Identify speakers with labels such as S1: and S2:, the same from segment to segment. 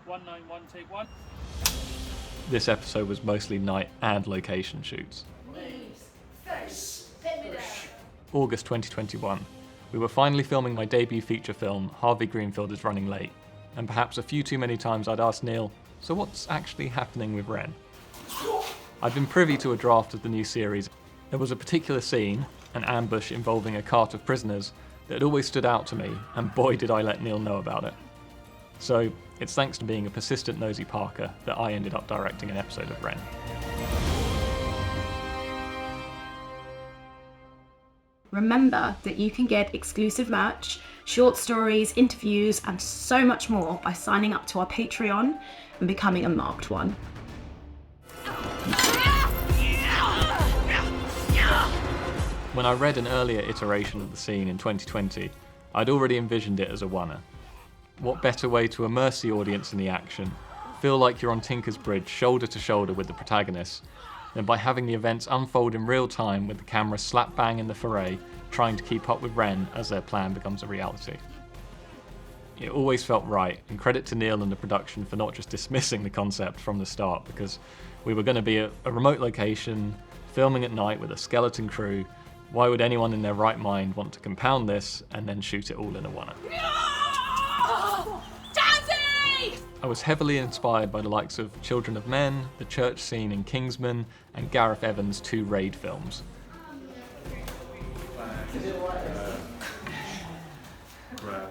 S1: 191, take one.
S2: This episode was mostly night and location shoots. August 2021. We were finally filming my debut feature film, Harvey Greenfield is Running Late, and perhaps a few too many times I'd asked Neil, so what's actually happening with Ren? I'd been privy to a draft of the new series. There was a particular scene, an ambush involving a cart of prisoners, that had always stood out to me, and boy did I let Neil know about it. So, it's thanks to being a persistent nosy Parker that I ended up directing an episode of Ren.
S3: Remember that you can get exclusive merch, short stories, interviews, and so much more by signing up to our Patreon and becoming a marked one.
S2: When I read an earlier iteration of the scene in 2020, I'd already envisioned it as a oner. What better way to immerse the audience in the action, feel like you're on Tinker's Bridge shoulder to shoulder with the protagonists, than by having the events unfold in real time with the camera slap bang in the foray, trying to keep up with Ren as their plan becomes a reality. It always felt right, and credit to Neil and the production for not just dismissing the concept from the start, because we were going to be at a remote location, filming at night with a skeleton crew. Why would anyone in their right mind want to compound this and then shoot it all in a oner? I was heavily inspired by the likes of Children of Men, the church scene in Kingsman, and Gareth Evans' 2 Raid films.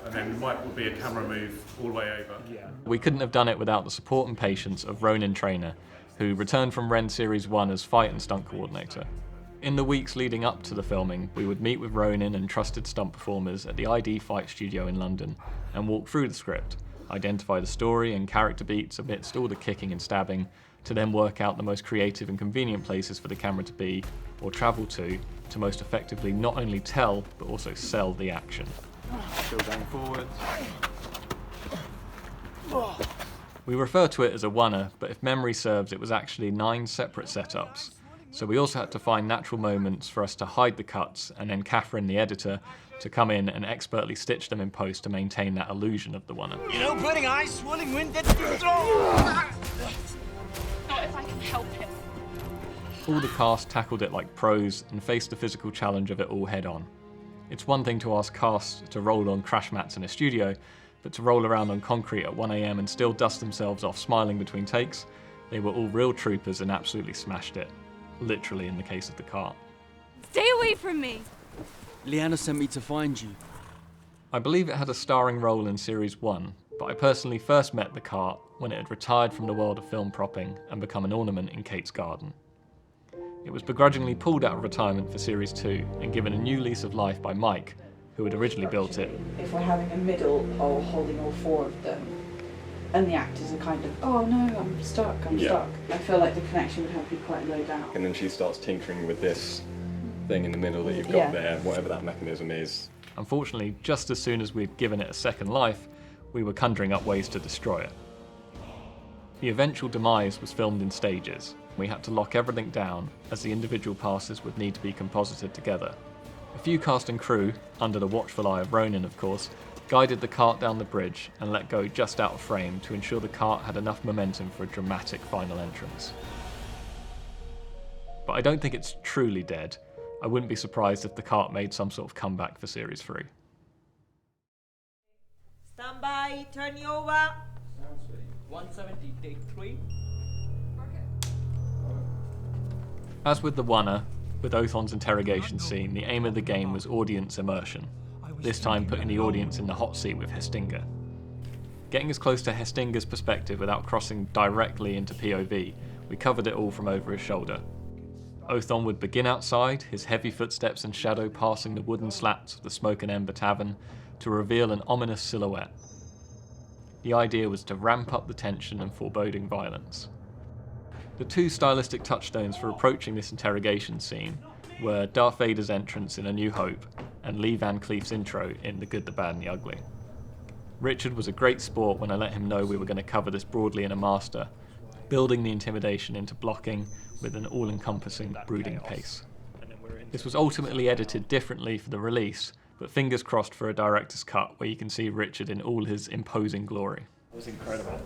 S4: And then white will be a camera move all the way over.
S2: We couldn't have done it without the support and patience of Ronan Trainer, who returned from Ren Series 1 as fight and stunt coordinator. In the weeks leading up to the filming, we would meet with Ronan and trusted stunt performers at the ID Fight Studio in London and walk through the script, identify the story and character beats amidst all the kicking and stabbing, to then work out the most creative and convenient places for the camera to be, or travel to most effectively not only tell, but also sell the action. Still going forwards. We refer to it as a oner, but if memory serves, it was actually 9 separate setups. So we also had to find natural moments for us to hide the cuts, and then Catherine, the editor, to come in and expertly stitch them in post to maintain that illusion of the oner.
S5: You know, putting ice, swirling wind, that's too strong!
S6: Not if I can help it.
S2: All the cast tackled it like pros and faced the physical challenge of it all head on. It's one thing to ask cast to roll on crash mats in a studio, but to roll around on concrete at 1 AM and still dust themselves off smiling between takes, they were all real troopers and absolutely smashed it. Literally in the case of the cart.
S6: Stay away from me!
S5: Leanna sent me to find you.
S2: I believe it had a starring role in Series 1, but I personally first met the cart when it had retired from the world of film propping and become an ornament in Kate's garden. It was begrudgingly pulled out of retirement for Series 2 and given a new lease of life by Mike, who had originally built it.
S7: If we're having a middle or holding all 4 of them, and the actors are kind of, oh no, I'm stuck, I feel like the connection would have to be quite low down.
S8: And then she starts tinkering with this thing in the middle that you've got there, whatever that mechanism is.
S2: Unfortunately, just as soon as we'd given it a second life, we were conjuring up ways to destroy it. The eventual demise was filmed in stages. We had to lock everything down, as the individual passes would need to be composited together. A few cast and crew, under the watchful eye of Ronan of course, guided the cart down the bridge and let go just out of frame to ensure the cart had enough momentum for a dramatic final entrance. But I don't think it's truly dead. I wouldn't be surprised if the cart made some sort of comeback for Series 3.
S9: Stand by, turn you over. 170, take 3.
S2: As with the oner, with Othon's interrogation scene, the aim of the game was audience immersion, this time putting the audience in the hot seat with Hestinga. Getting as close to Hestinga's perspective without crossing directly into POV, we covered it all from over his shoulder. Othon would begin outside, his heavy footsteps and shadow passing the wooden slats of the Smoke and Ember Tavern, to reveal an ominous silhouette. The idea was to ramp up the tension and foreboding violence. The 2 stylistic touchstones for approaching this interrogation scene were Darth Vader's entrance in A New Hope and Lee Van Cleef's intro in The Good, the Bad and the Ugly. Richard was a great sport when I let him know we were going to cover this broadly in a master, building the intimidation into blocking with an all-encompassing, brooding pace. This was ultimately edited differently for the release, but fingers crossed for a director's cut where you can see Richard in all his imposing glory. That was incredible.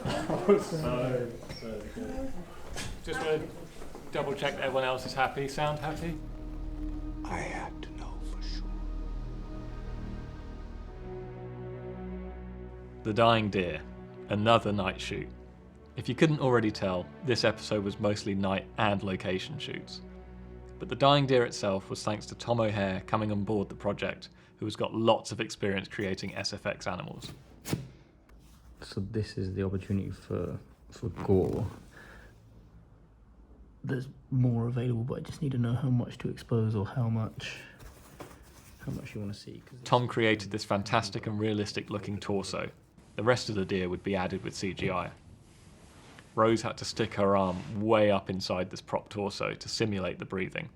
S2: That was so good. Just want to double check that everyone else is happy. Sound happy?
S1: I had to know for sure.
S2: The Dying Deer. Another night shoot. If you couldn't already tell, this episode was mostly night and location shoots. But The Dying Deer itself was thanks to Tom O'Hare coming on board the project, who has got lots of experience creating SFX animals.
S10: So this is the opportunity for gore. There's more available, but I just need to know how much to expose or how much you want to see.
S2: Tom created this fantastic and realistic looking torso. The rest of the deer would be added with CGI. Rose had to stick her arm way up inside this prop torso to simulate the breathing.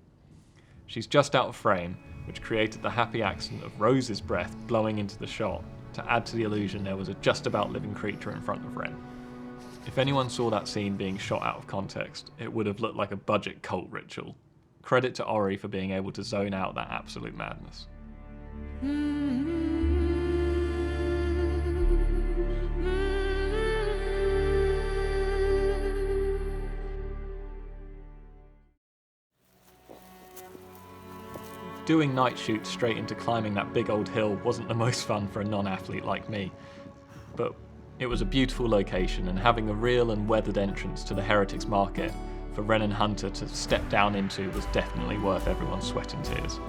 S2: She's just out of frame, which created the happy accident of Rose's breath blowing into the shot to add to the illusion there was a just about living creature in front of Ren. If anyone saw that scene being shot out of context, it would have looked like a budget cult ritual. Credit to Ori for being able to zone out that absolute madness. Doing night shoots straight into climbing that big old hill wasn't the most fun for a non-athlete like me, but it was a beautiful location, and having a real and weathered entrance to the Heretics Market for Ren and Hunter to step down into was definitely worth everyone's sweat and tears.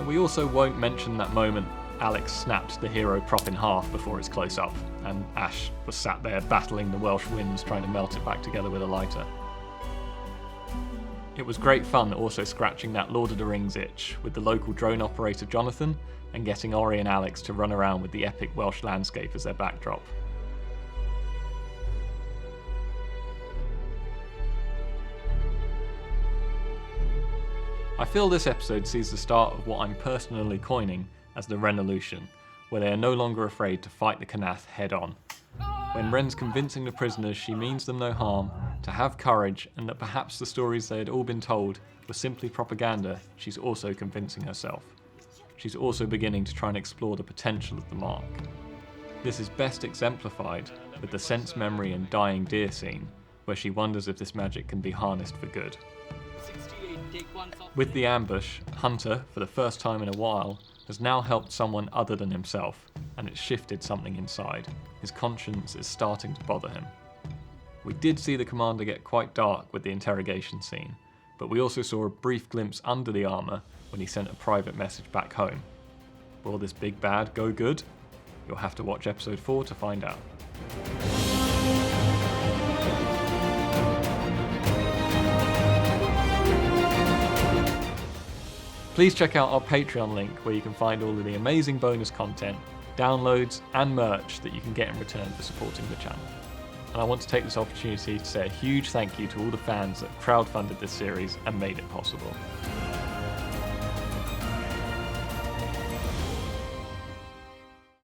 S2: We also won't mention that moment Alex snapped the hero prop in half before its close-up, and Ash was sat there battling the Welsh winds trying to melt it back together with a lighter. It was great fun also scratching that Lord of the Rings itch with the local drone operator Jonathan and getting Ori and Alex to run around with the epic Welsh landscape as their backdrop. I feel this episode sees the start of what I'm personally coining as the Renolution, where they are no longer afraid to fight the Kah'Nath head on. When Ren's convincing the prisoners she means them no harm, to have courage, and that perhaps the stories they had all been told were simply propaganda, she's also convincing herself. She's also beginning to try and explore the potential of the mark. This is best exemplified with the sense memory and dying deer scene, where she wonders if this magic can be harnessed for good. With the ambush, Hunter, for the first time in a while, has now helped someone other than himself, and it's shifted something inside. His conscience is starting to bother him. We did see the commander get quite dark with the interrogation scene, but we also saw a brief glimpse under the armour when he sent a private message back home. Will this big bad go good? You'll have to watch episode 4 to find out. Please check out our Patreon link where you can find all of the amazing bonus content, downloads and merch that you can get in return for supporting the channel. And I want to take this opportunity to say a huge thank you to all the fans that crowdfunded this series and made it possible.